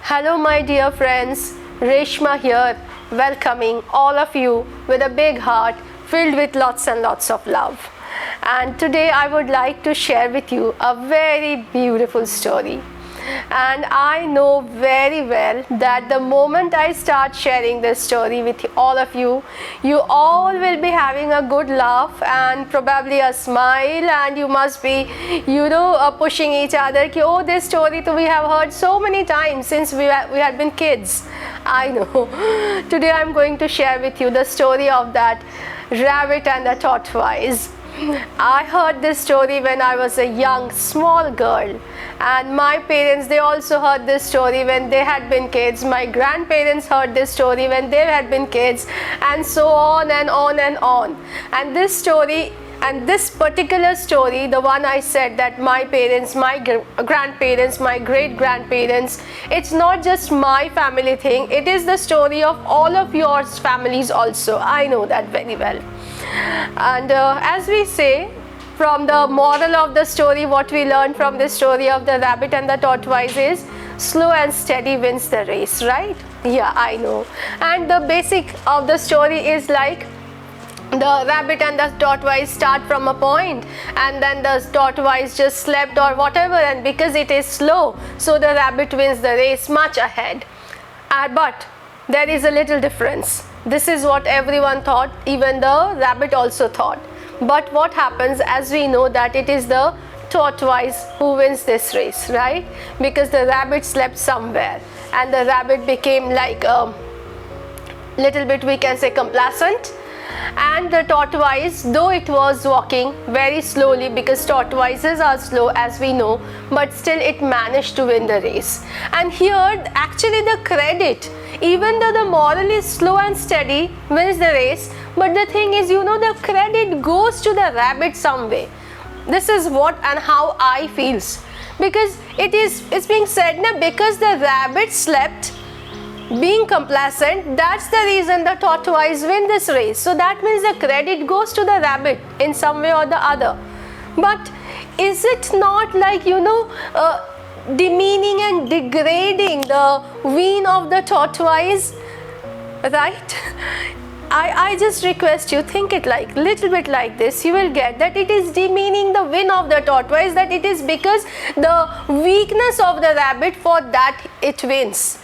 Hello my dear friends, Reshma here, welcoming all of you with a big heart filled with lots and lots of love. And today I would like to share with you a very beautiful story. And I know very well that the moment I start sharing this story with all of you, you all will be having a good laugh and probably a smile, and you must be, pushing each other. Oh, this story we have heard so many times since we had been kids. I know. Today I'm going to share with you the story of that rabbit and the tortoise. I heard this story when I was a young, small girl, and my parents, they also heard this story when they had been kids. My grandparents heard this story when they had been kids, and so on and on and on. And this story, and this particular story, the one I said that my parents, my grandparents, my great-grandparents, it's not just my family thing, it is the story of all of your families also. I know that very well. And as we say, from the moral of the story, what we learn from the story of the rabbit and the tortoise is slow and steady wins the race, right? Yeah, I know. And the basic of the story is like the rabbit and the tortoise start from a point, and then the tortoise just slept or whatever, and because it is slow, so the rabbit wins the race much ahead. But there is a little difference. This is what everyone thought, even the rabbit also thought. But what happens, as we know, that it is the tortoise who wins this race, right? Because the rabbit slept somewhere, and the rabbit became like a little bit, we can say, complacent. And the tortoise, though it was walking very slowly, because tortoises are slow as we know, but still it managed to win the race. And here actually the credit, even though the moral is slow and steady wins the race, but the thing is, the credit goes to the rabbit some way. This is what and how I feels, because it's being said now, because the rabbit slept being complacent, that's the reason the tortoise win this race. So that means the credit goes to the rabbit in some way or the other. But is it not like, demeaning and degrading the win of the tortoise, right? I just request you, think it like little bit like this. You will get that it is demeaning the win of the tortoise, that it is because the weakness of the rabbit, for that it wins.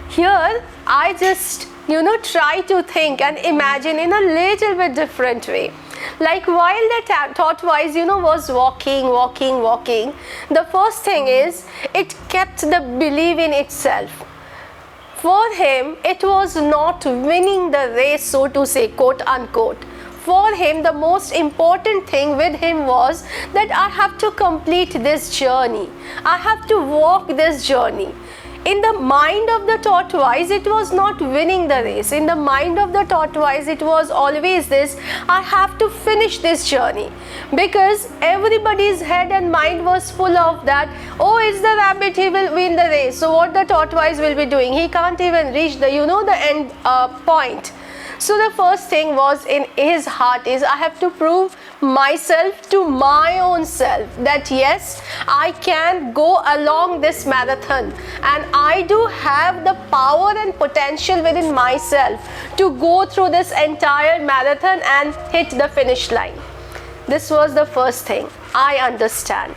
Here I just try to think and imagine in a little bit different way. Like while the tortoise was walking, the first thing is it kept the belief in itself. For him, it was not winning the race, so to say, quote unquote. For him, the most important thing with him was that I have to complete this journey. I have to walk this journey. In the mind of the tortoise, it was not winning the race. In the mind of the tortoise, it was always this, I have to finish this journey. Because everybody's head and mind was full of that, oh, it's the rabbit, he will win the race. So what the tortoise will be doing? He can't even reach the, the end point. So the first thing was in his heart is, I have to prove myself to my own self that yes, I can go along this marathon, and I do have the power and potential within myself to go through this entire marathon and hit the finish line. This was the first thing I understand.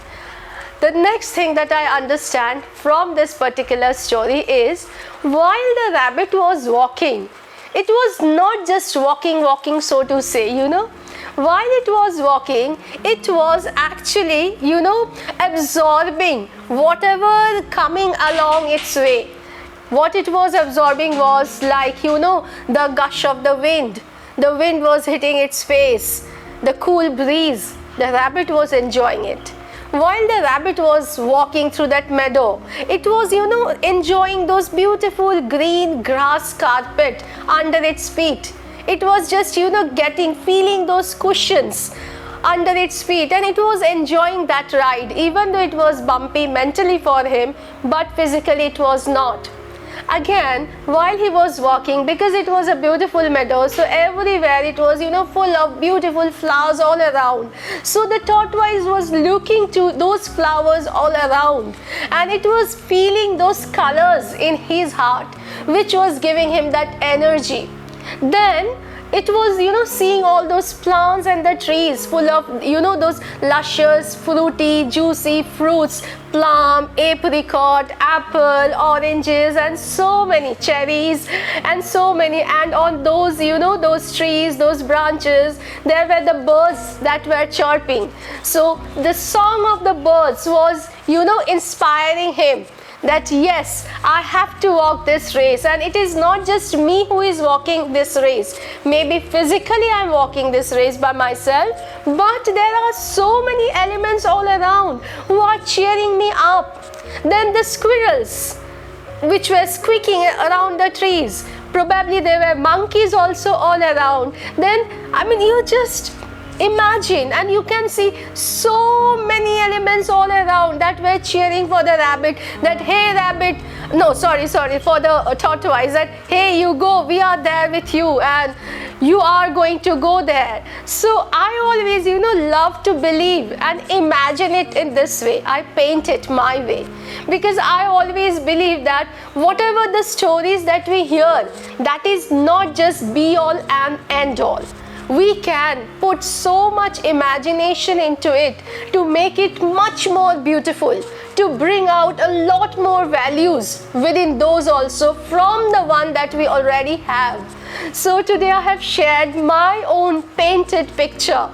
The next thing that I understand from this particular story is, while the rabbit was walking, it was not just walking, so to say, While it was walking, it was actually, absorbing whatever coming along its way. What it was absorbing was like, the gush of the wind. The wind was hitting its face, the cool breeze. The rabbit was enjoying it. While the rabbit was walking through that meadow, it was, enjoying those beautiful green grass carpet under its feet. It was just, feeling those cushions under its feet, and it was enjoying that ride, even though it was bumpy mentally for him, but physically it was not. again, while he was walking, because it was a beautiful meadow, so everywhere it was, full of beautiful flowers all around. So the tortoise was looking to those flowers all around, and it was feeling those colors in his heart, which was giving him that energy. Then it was, seeing all those plants and the trees full of, those luscious, fruity, juicy fruits, plum, apricot, apple, oranges, and so many cherries, and so many. And on those, those trees, those branches, there were the birds that were chirping. So the song of the birds was, inspiring him, that yes, I have to walk this race, and it is not just me who is walking this race. Maybe physically I'm walking this race by myself, but there are so many elements all around who are cheering me up. Then the squirrels, which were squeaking around the trees, probably there were monkeys also all around. Then, you just imagine, and you can see so many elements all around that were cheering for the rabbit, that hey rabbit, no, sorry, for the tortoise, that hey, you go, we are there with you, and you are going to go there. So I always, love to believe and imagine it in this way. I paint it my way, because I always believe that whatever the stories that we hear, that is not just be all and end all. We can put so much imagination into it to make it much more beautiful, to bring out a lot more values within those also from the one that we already have. So today I have shared my own painted picture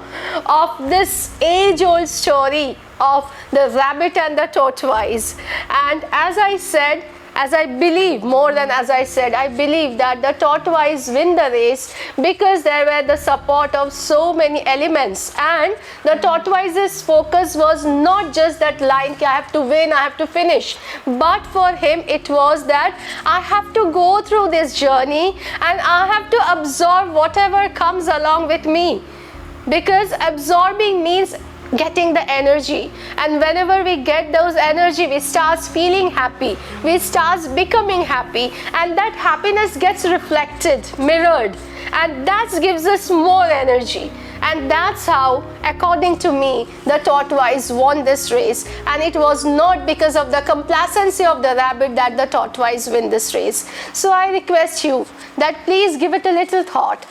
of this age-old story of the rabbit and the tortoise. And as I said, I believe that the tortoise win the race because there were the support of so many elements, and the tortoise's focus was not just that line, I have to win, I have to finish, but for him it was that I have to go through this journey and I have to absorb whatever comes along with me, because absorbing means getting the energy, and whenever we get those energy, we start feeling happy, we start becoming happy, and that happiness gets reflected, mirrored, and that gives us more energy. And that's how, according to me, the tortoise won this race. And it was not because of the complacency of the rabbit that the tortoise win this race. So I request you that please give it a little thought,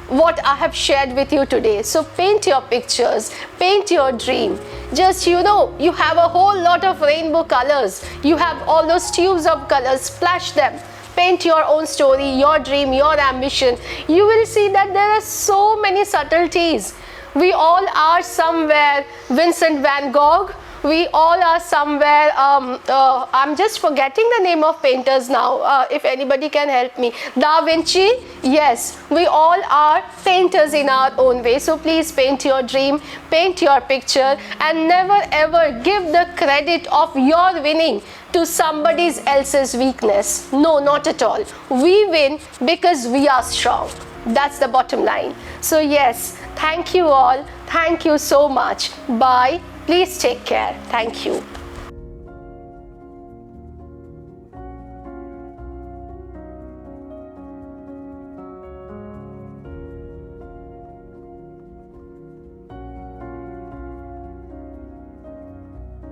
what I have shared with you today. So paint your pictures, paint your dream. Just, you have a whole lot of rainbow colors. You have all those tubes of colors, splash them. Paint your own story, your dream, your ambition. You will see that there are so many subtleties. We all are somewhere Vincent van Gogh. We all are somewhere, I'm just forgetting the name of painters now, if anybody can help me. Da Vinci, yes, we all are painters in our own way. So please paint your dream, paint your picture, and never ever give the credit of your winning to somebody else's weakness. No, not at all. We win because we are strong. That's the bottom line. So yes, thank you all. Thank you so much. Bye. Please take care. Thank you.